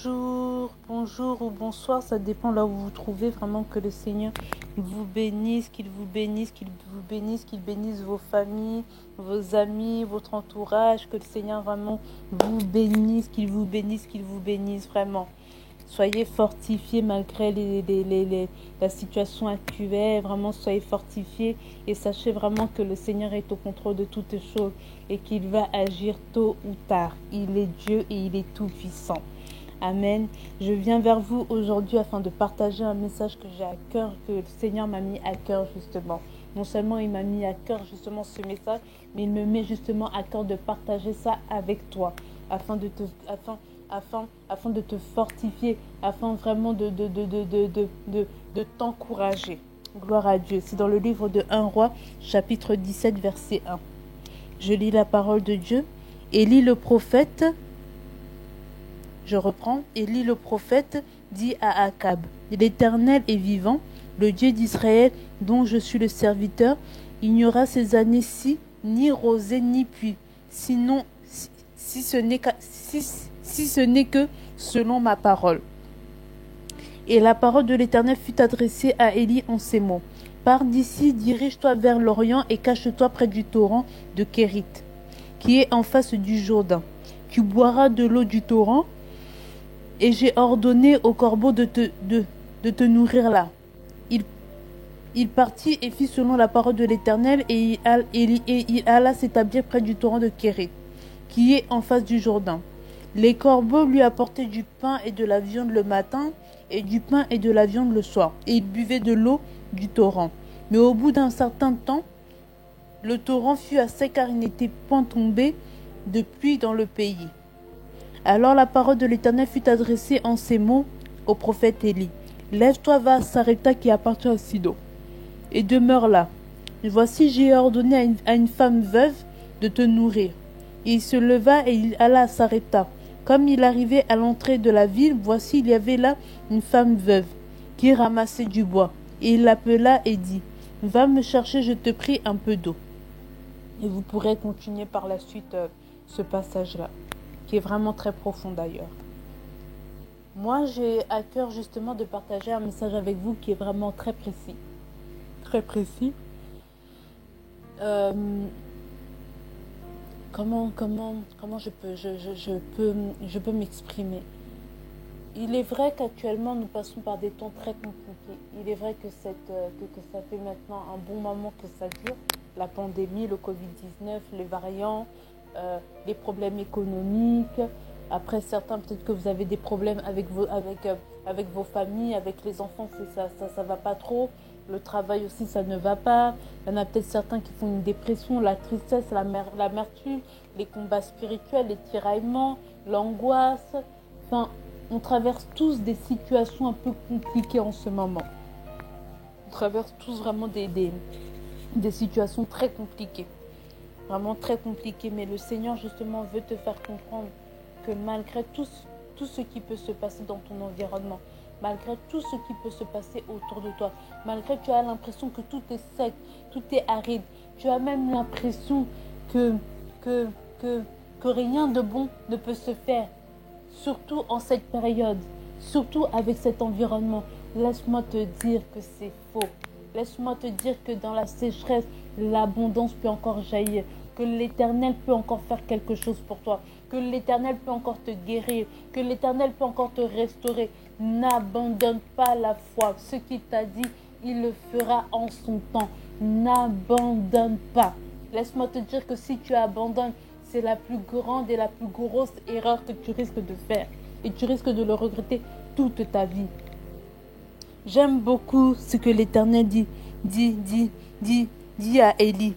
Bonjour ou bonsoir, ça dépend là où vous vous trouvez. Vraiment que le Seigneur vous bénisse, qu'il vous bénisse, qu'il vous bénisse, qu'il bénisse vos familles, vos amis, votre entourage. Que le Seigneur vraiment vous bénisse, qu'il vous bénisse, qu'il vous bénisse vraiment. Soyez fortifiés malgré la situation actuelle. Vraiment, soyez fortifiés et sachez vraiment que le Seigneur est au contrôle de toutes choses et qu'il va agir tôt ou tard. Il est Dieu et il est tout puissant. Amen. Je viens vers vous aujourd'hui afin de partager un message que j'ai à cœur, que le Seigneur m'a mis à cœur justement. Non seulement il m'a mis à cœur justement ce message, mais il me met justement à cœur de partager ça avec toi, afin de te fortifier, afin vraiment de t'encourager. Gloire à Dieu. C'est dans le livre de 1 Roi, chapitre 17, verset 1. Je lis la parole de Dieu. Élie le prophète, je reprends, Élie le prophète dit à Akab, l'Éternel est vivant, le Dieu d'Israël dont je suis le serviteur, il n'y aura ces années-ci ni rosée ni pluie, sinon si ce n'est que selon ma parole. Et la parole de l'Éternel fut adressée à Élie en ces mots. Pars d'ici, dirige-toi vers l'Orient et cache-toi près du torrent de Kérit, qui est en face du Jourdain. Tu boiras de l'eau du torrent, et j'ai ordonné au corbeau de te nourrir là. Il partit et fit selon la parole de l'Éternel, et il alla s'établir près du torrent de Kérit, qui est en face du Jourdain. Les corbeaux lui apportaient du pain et de la viande le matin, et du pain et de la viande le soir, et il buvait de l'eau du torrent. Mais au bout d'un certain temps, le torrent fut à sec car il n'était point tombé de pluie dans le pays. Alors la parole de l'Éternel fut adressée en ces mots au prophète Élie. Lève-toi, va à Sarepta qui appartient à Sidon, et demeure là. Voici, j'ai ordonné à une femme veuve de te nourrir. Et il se leva et il alla à Sarepta. Comme il arrivait à l'entrée de la ville, voici, il y avait là une femme veuve qui ramassait du bois. Et il l'appela et dit, va me chercher, je te prie, un peu d'eau. Et vous pourrez continuer par la suite ce passage-là, qui est vraiment très profond d'ailleurs. Moi, j'ai à cœur justement de partager un message avec vous qui est vraiment très précis. Très précis. Comment je peux m'exprimer. Il est vrai qu'actuellement nous passons par des temps très compliqués. Il est vrai que ça fait maintenant un bon moment que ça dure. La pandémie, le Covid-19, les variants, les problèmes économiques. Après certains, peut-être que vous avez des problèmes avec vos familles, avec les enfants, ça va pas trop. Le travail aussi, ça ne va pas. Il y en a peut-être certains qui font une dépression, la tristesse, l'amertume, les combats spirituels, les tiraillements, l'angoisse. Enfin, on traverse tous des situations un peu compliquées en ce moment. On traverse tous vraiment des situations très compliquées. Vraiment très compliquées. Mais le Seigneur, justement, veut te faire comprendre que malgré tout ce qui peut se passer dans ton environnement, malgré tout ce qui peut se passer autour de toi, malgré que tu as l'impression que tout est sec, tout est aride, tu as même l'impression que rien de bon ne peut se faire, surtout en cette période, surtout avec cet environnement. Laisse-moi te dire que c'est faux. Laisse-moi te dire que dans la sécheresse, l'abondance peut encore jaillir, que l'Éternel peut encore faire quelque chose pour toi, que l'Éternel peut encore te guérir, que l'Éternel peut encore te restaurer. N'abandonne pas la foi. Ce qu'il t'a dit, il le fera en son temps. N'abandonne pas. Laisse-moi te dire que si tu abandonnes, c'est la plus grande et la plus grosse erreur que tu risques de faire. Et tu risques de le regretter toute ta vie. J'aime beaucoup ce que l'Éternel dit à Élie.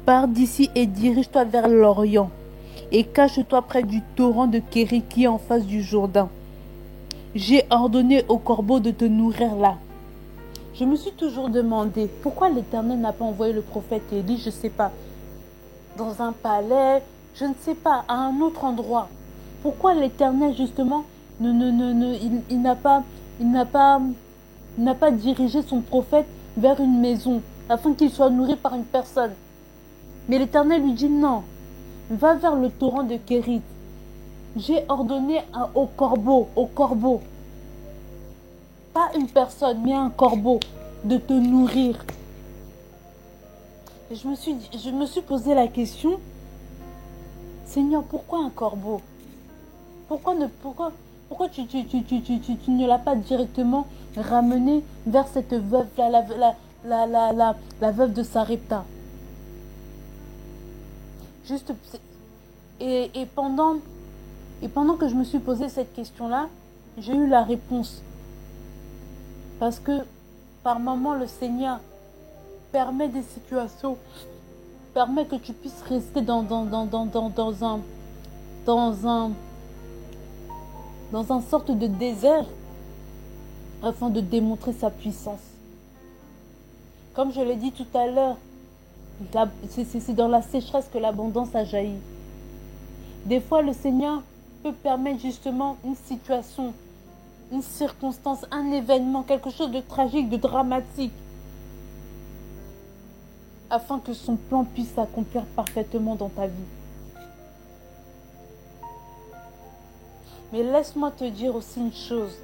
Pars d'ici et dirige-toi vers l'Orient. Et cache-toi près du torrent de Kérit qui est en face du Jourdain. J'ai ordonné au corbeau de te nourrir là. Je me suis toujours demandé pourquoi l'Éternel n'a pas envoyé le prophète Élie, je ne sais pas, dans un palais, je ne sais pas, à un autre endroit. Pourquoi l'Éternel justement il n'a pas dirigé son prophète vers une maison afin qu'il soit nourri par une personne. Mais l'Éternel lui dit non, va vers le torrent de Kérit. J'ai ordonné au corbeau, pas une personne, mais un corbeau, de te nourrir. Et je me suis posé la question, Seigneur, pourquoi un corbeau? Pourquoi tu ne l'as pas directement ramené vers cette veuve, la veuve de Sarepta? Juste, et pendant que je me suis posé cette question-là, j'ai eu la réponse. Parce que par moments, le Seigneur permet des situations, permet que tu puisses rester dans un sorte de désert afin de démontrer sa puissance. Comme je l'ai dit tout à l'heure, c'est dans la sécheresse que l'abondance a jailli. Des fois, le Seigneur peut permettre justement une situation, une circonstance, un événement, quelque chose de tragique, de dramatique, afin que son plan puisse s'accomplir parfaitement dans ta vie. Mais laisse-moi te dire aussi une chose,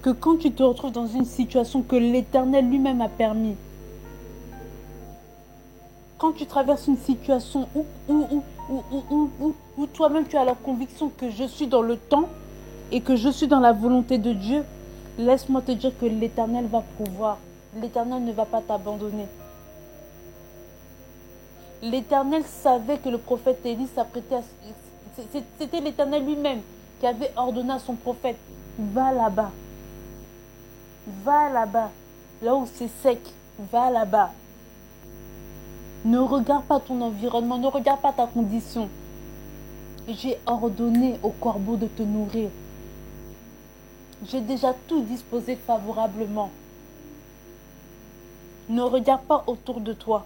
que quand tu te retrouves dans une situation que l'Éternel lui-même a permis, quand tu traverses une situation où toi-même tu as la conviction que je suis dans le temps et que je suis dans la volonté de Dieu, laisse-moi te dire que l'Éternel va pouvoir. L'Éternel ne va pas t'abandonner. L'Éternel savait que le prophète Élie s'apprêtait à... C'était l'Éternel lui-même qui avait ordonné à son prophète, va là-bas. Va là-bas. Là où c'est sec, va là-bas. Ne regarde pas ton environnement, ne regarde pas ta condition. J'ai ordonné au corbeau de te nourrir. J'ai déjà tout disposé favorablement. Ne regarde pas autour de toi.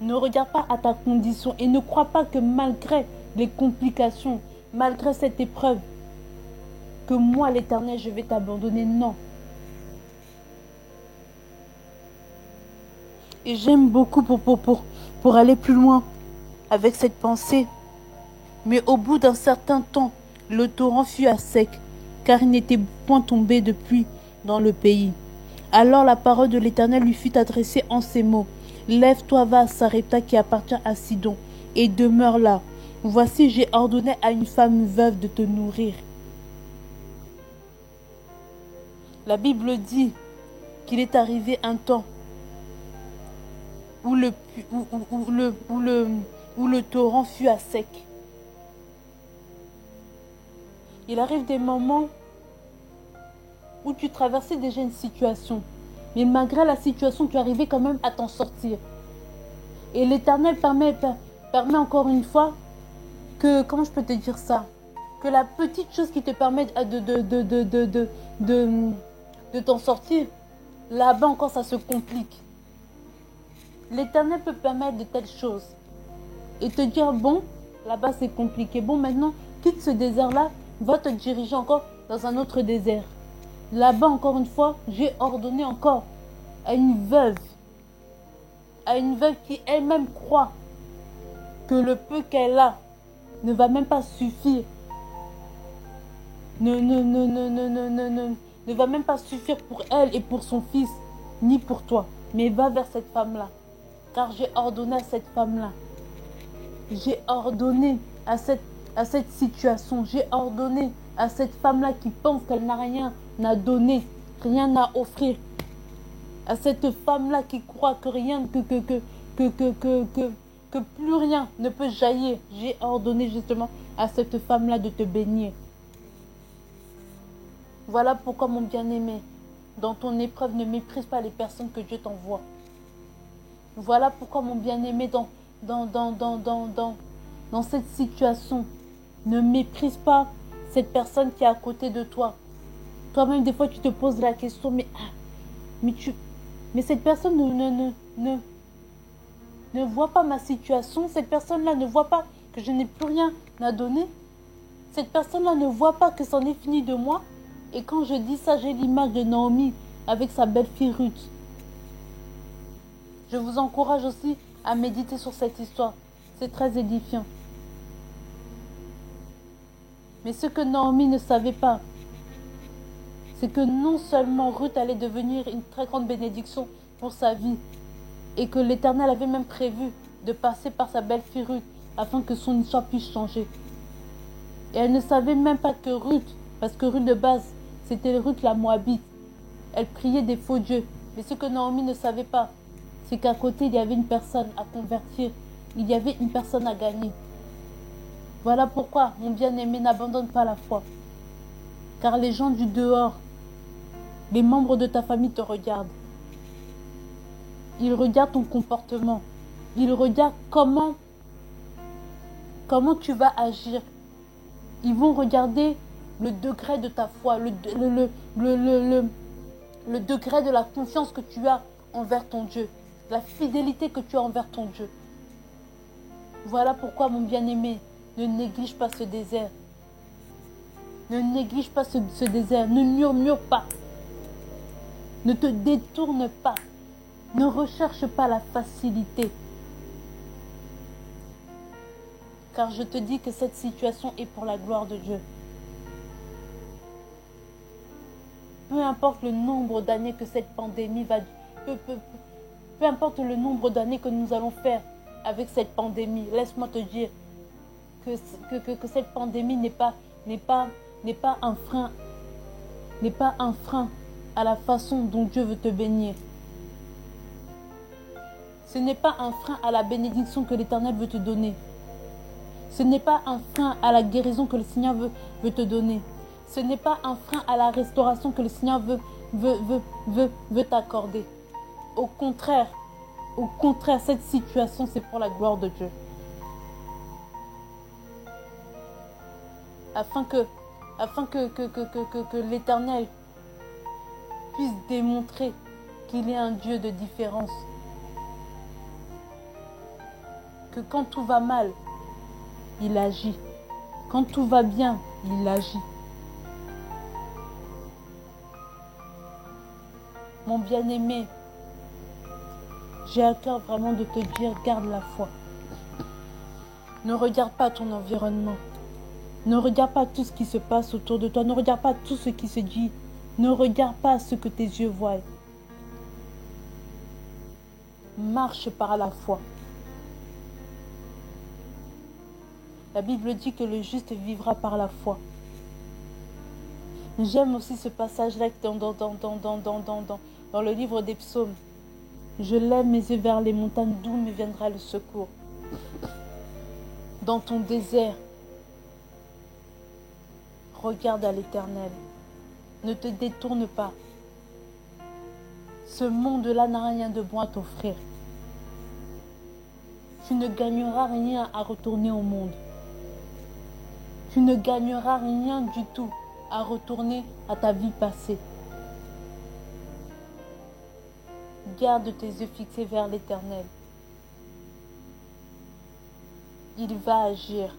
Ne regarde pas à ta condition et ne crois pas que malgré les complications, malgré cette épreuve, que moi, l'Éternel, je vais t'abandonner. Non. Et j'aime beaucoup pour aller plus loin avec cette pensée. Mais au bout d'un certain temps, le torrent fut à sec, car il n'était point tombé de pluie dans le pays. Alors la parole de l'Éternel lui fut adressée en ces mots. Lève-toi, va à Sarepta qui appartient à Sidon, et demeure là. Voici, j'ai ordonné à une femme veuve de te nourrir. La Bible dit qu'il est arrivé un temps où le torrent fut à sec. Il arrive des moments où tu traversais déjà une situation, mais malgré la situation, tu arrivais quand même à t'en sortir. Et l'Éternel permet encore une fois que, comment je peux te dire ça, que la petite chose qui te permet de t'en sortir, là-bas encore ça se complique. L'Éternel peut permettre de telles choses et te dire, bon, là-bas c'est compliqué, bon maintenant, quitte ce désert-là, va te diriger encore dans un autre désert. Là-bas, encore une fois, j'ai ordonné encore à une veuve qui elle-même croit que le peu qu'elle a ne va même pas suffire. Ne va même pas suffire pour elle et pour son fils, ni pour toi. Mais va vers cette femme-là. Car j'ai ordonné à cette femme-là. J'ai ordonné à cette situation. J'ai ordonné à cette femme-là qui pense qu'elle n'a rien à donner, rien à offrir. À cette femme-là qui croit que rien, que plus rien ne peut jaillir. J'ai ordonné justement à cette femme-là de te bénir. Voilà pourquoi, mon bien-aimé, dans ton épreuve, ne méprise pas les personnes que Dieu t'envoie. Voilà pourquoi, mon bien-aimé, dans cette situation, ne méprise pas cette personne qui est à côté de toi. Toi-même, des fois, tu te poses la question, mais cette personne ne voit pas ma situation. Cette personne-là ne voit pas que je n'ai plus rien à donner. Cette personne-là ne voit pas que c'en est fini de moi. Et quand je dis ça, j'ai l'image de Naomi avec sa belle-fille Ruth. Je vous encourage aussi à méditer sur cette histoire. C'est très édifiant. Mais ce que Naomi ne savait pas, c'est que non seulement Ruth allait devenir une très grande bénédiction pour sa vie, et que l'Éternel avait même prévu de passer par sa belle-fille Ruth afin que son histoire puisse changer. Et elle ne savait même pas que Ruth, parce que Ruth de base, c'était Ruth la Moabite, elle priait des faux dieux. Mais ce que Naomi ne savait pas, c'est qu'à côté, il y avait une personne à convertir, il y avait une personne à gagner. Voilà pourquoi, mon bien-aimé, n'abandonne pas la foi. Car les gens du dehors, les membres de ta famille te regardent. Ils regardent ton comportement. Ils regardent comment tu vas agir. Ils vont regarder le degré de ta foi, le degré de la confiance que tu as envers ton Dieu, la fidélité que tu as envers ton Dieu. Voilà pourquoi, mon bien-aimé, ne néglige pas ce désert. Ne néglige pas ce désert. Ne murmure pas. Ne te détourne pas. Ne recherche pas la facilité. Car je te dis que cette situation est pour la gloire de Dieu. Peu importe le nombre d'années que cette pandémie va... Peu importe le nombre d'années que nous allons faire avec cette pandémie, laisse-moi te dire que cette pandémie n'est pas un frein à la façon dont Dieu veut te bénir. Ce n'est pas un frein à la bénédiction que l'Éternel veut te donner. Ce n'est pas un frein à la guérison que le Seigneur veut te donner. Ce n'est pas un frein à la restauration que le Seigneur veut t'accorder. Au contraire, cette situation, c'est pour la gloire de Dieu. Afin que l'Éternel puisse démontrer qu'il est un Dieu de différence. Que quand tout va mal, il agit. Quand tout va bien, il agit. Mon bien-aimé, j'ai à cœur vraiment de te dire, garde la foi. Ne regarde pas ton environnement. Ne regarde pas tout ce qui se passe autour de toi. Ne regarde pas tout ce qui se dit. Ne regarde pas ce que tes yeux voient. Marche par la foi. La Bible dit que le juste vivra par la foi. J'aime aussi ce passage-là dans le livre des psaumes. Je lève mes yeux vers les montagnes, d'où me viendra le secours. Dans ton désert, regarde à l'Éternel. Ne te détourne pas. Ce monde-là n'a rien de bon à t'offrir. Tu ne gagneras rien à retourner au monde. Tu ne gagneras rien du tout à retourner à ta vie passée. Garde tes yeux fixés vers l'Éternel. Il va agir.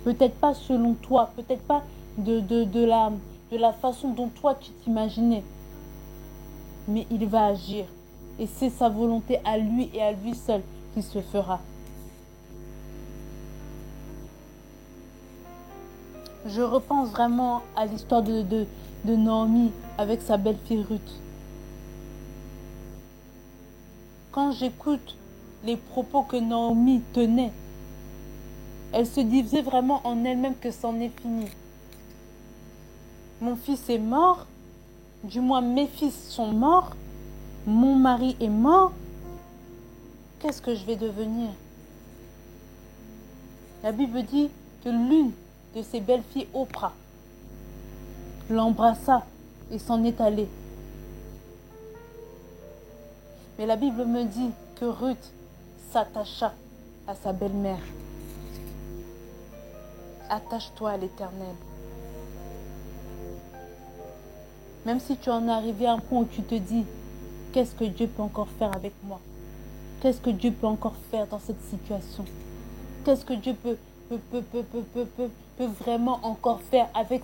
Peut-être pas selon toi, peut-être pas de la façon dont toi tu t'imaginais. Mais il va agir. Et c'est sa volonté à lui et à lui seul qui se fera. Je repense vraiment à l'histoire de Naomi avec sa belle-fille Ruth. Quand j'écoute les propos que Naomi tenait, elle se disait vraiment en elle-même que c'en est fini. Mon fils est mort, du moins mes fils sont morts, mon mari est mort, qu'est-ce que je vais devenir? La Bible dit que l'une de ses belles-filles, Oprah, l'embrassa et s'en est allée. Mais la Bible me dit que Ruth s'attacha à sa belle-mère. Attache-toi à l'Éternel. Même si tu en es arrivé à un point où tu te dis, qu'est-ce que Dieu peut encore faire avec moi? Qu'est-ce que Dieu peut encore faire dans cette situation? Qu'est-ce que Dieu peut vraiment encore faire avec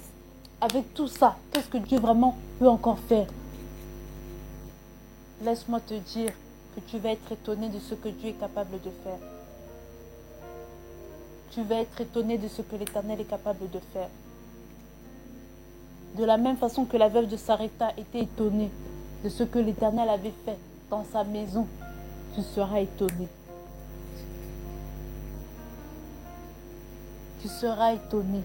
tout ça? Qu'est-ce que Dieu vraiment peut encore faire? Laisse-moi te dire que tu vas être étonné de ce que Dieu est capable de faire. tu vas être étonné de ce que l'Éternel est capable de faire. De la même façon que la veuve de Sarepta était étonnée de ce que l'Éternel avait fait dans sa maison, tu seras étonné. Tu seras étonné.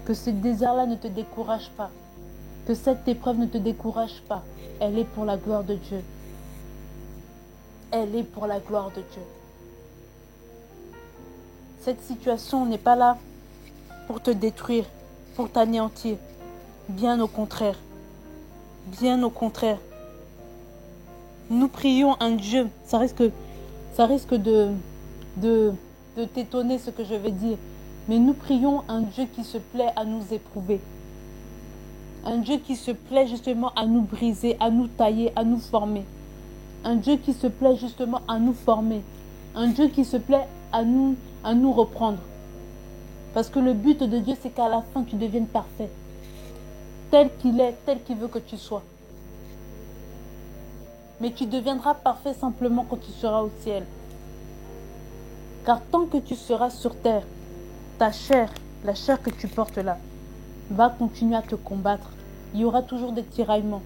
Que ce désert-là ne te décourage pas. Que cette épreuve ne te décourage pas. Elle est pour la gloire de Dieu. Elle est pour la gloire de Dieu. Cette situation n'est pas là pour te détruire, pour t'anéantir. Bien au contraire. Bien au contraire. Nous prions un Dieu. Ça risque de t'étonner ce que je vais dire. Mais nous prions un Dieu qui se plaît à nous éprouver. Un Dieu qui se plaît justement à nous briser, à nous tailler, à nous former. Un Dieu qui se plaît justement à nous former. Un Dieu qui se plaît à nous reprendre. Parce que le but de Dieu, c'est qu'à la fin, tu deviennes parfait. Tel qu'il est, tel qu'il veut que tu sois. Mais tu deviendras parfait simplement quand tu seras au ciel. Car tant que tu seras sur terre, ta chair, la chair que tu portes là, va continuer à te combattre. Il y aura toujours des tiraillements.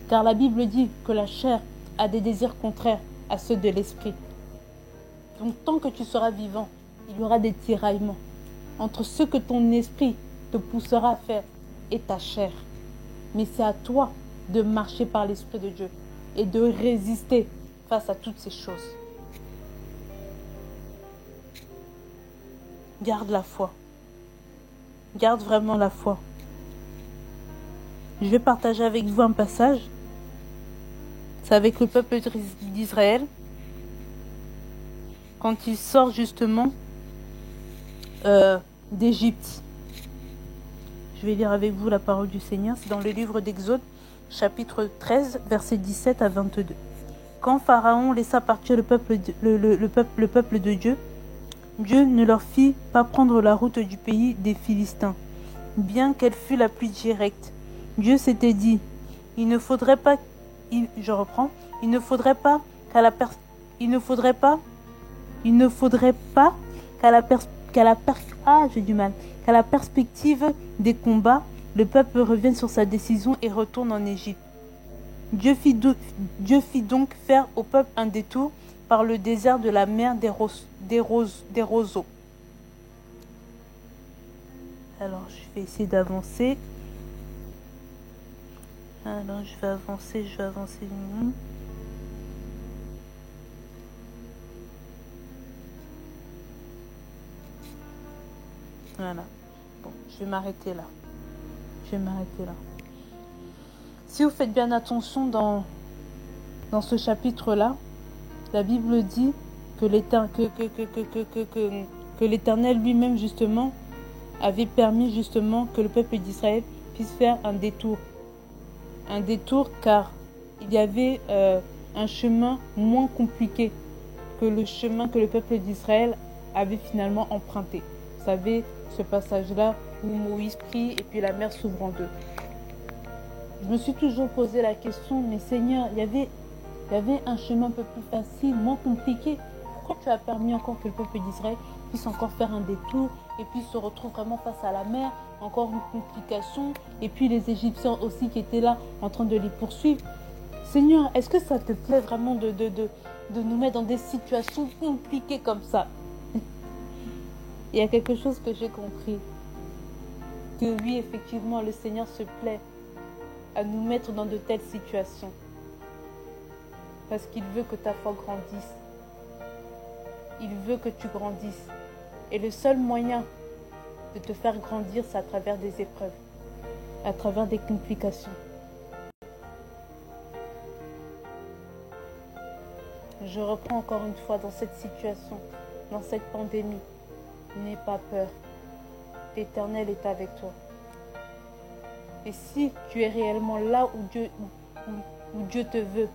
Car la Bible dit que la chair a des désirs contraires à ceux de l'esprit. Donc tant que tu seras vivant, il y aura des tiraillements entre ce que ton esprit te poussera à faire et ta chair. Mais c'est à toi de marcher par l'Esprit de Dieu et de résister face à toutes ces choses. Garde la foi. Garde vraiment la foi. Je vais partager avec vous un passage. C'est avec le peuple d'Israël. Quand il sort justement d'Égypte. Je vais lire avec vous la parole du Seigneur. C'est dans le livre d'Exode, chapitre 13, versets 17 à 22. Quand Pharaon laissa partir le peuple de Dieu, Dieu ne leur fit pas prendre la route du pays des Philistins, bien qu'elle fût la plus directe. Dieu s'était dit, il ne faudrait pas qu'à la perspective des combats, le peuple revienne sur sa décision et retourne en Égypte. Dieu fit donc faire au peuple un détour par le désert de la mer des roseaux. Alors, je vais essayer d'avancer. Alors, je vais avancer. Voilà. Bon, je vais m'arrêter là. Si vous faites bien attention dans ce chapitre-là, la Bible dit que l'Éternel lui-même justement avait permis justement que le peuple d'Israël puisse faire un détour. Un détour car il y avait un chemin moins compliqué que le chemin que le peuple d'Israël avait finalement emprunté. Vous savez, ce passage-là où Moïse prie et puis la mer s'ouvre en deux. Je me suis toujours posé la question, mais Seigneur, il y avait un chemin un peu plus facile, moins compliqué. Pourquoi tu as permis encore que le peuple d'Israël puisse encore faire un détour et puis se retrouve vraiment face à la mer, encore une complication, et puis les Égyptiens aussi qui étaient là en train de les poursuivre. Seigneur, est-ce que ça te plaît vraiment de nous mettre dans des situations compliquées comme ça? Il y a quelque chose que j'ai compris. Que oui, effectivement, le Seigneur se plaît à nous mettre dans de telles situations. Parce qu'il veut que ta foi grandisse. Il veut que tu grandisses. Et le seul moyen de te faire grandir, c'est à travers des épreuves, à travers des complications. Je reprends encore une fois dans cette situation, dans cette pandémie. N'aie pas peur. L'Éternel est avec toi. Et si tu es réellement là où Dieu te veut,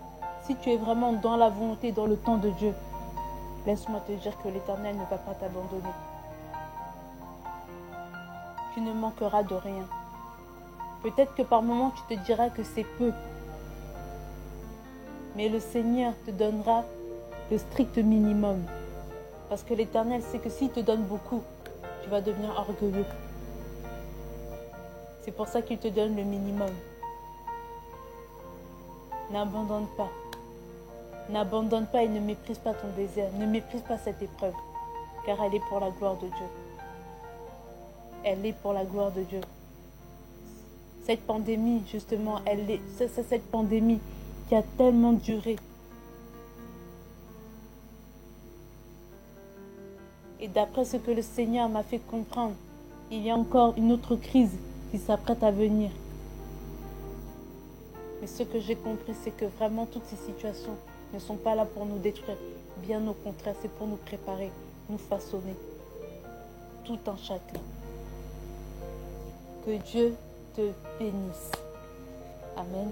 si tu es vraiment dans la volonté, dans le temps de Dieu, laisse-moi te dire que l'Éternel ne va pas t'abandonner. Tu ne manqueras de rien. Peut-être que par moments tu te diras que c'est peu. Mais le Seigneur te donnera le strict minimum. Parce que l'Éternel sait que s'il te donne beaucoup, tu vas devenir orgueilleux. C'est pour ça qu'il te donne le minimum. N'abandonne pas. N'abandonne pas et ne méprise pas ton désert. Ne méprise pas cette épreuve. Car elle est pour la gloire de Dieu. Elle est pour la gloire de Dieu. Cette pandémie, justement, c'est cette pandémie qui a tellement duré. Et d'après ce que le Seigneur m'a fait comprendre, il y a encore une autre crise qui s'apprête à venir. Mais ce que j'ai compris, c'est que vraiment toutes ces situations ne sont pas là pour nous détruire. Bien au contraire, c'est pour nous préparer, nous façonner. Tout un chacun. Que Dieu te bénisse. Amen.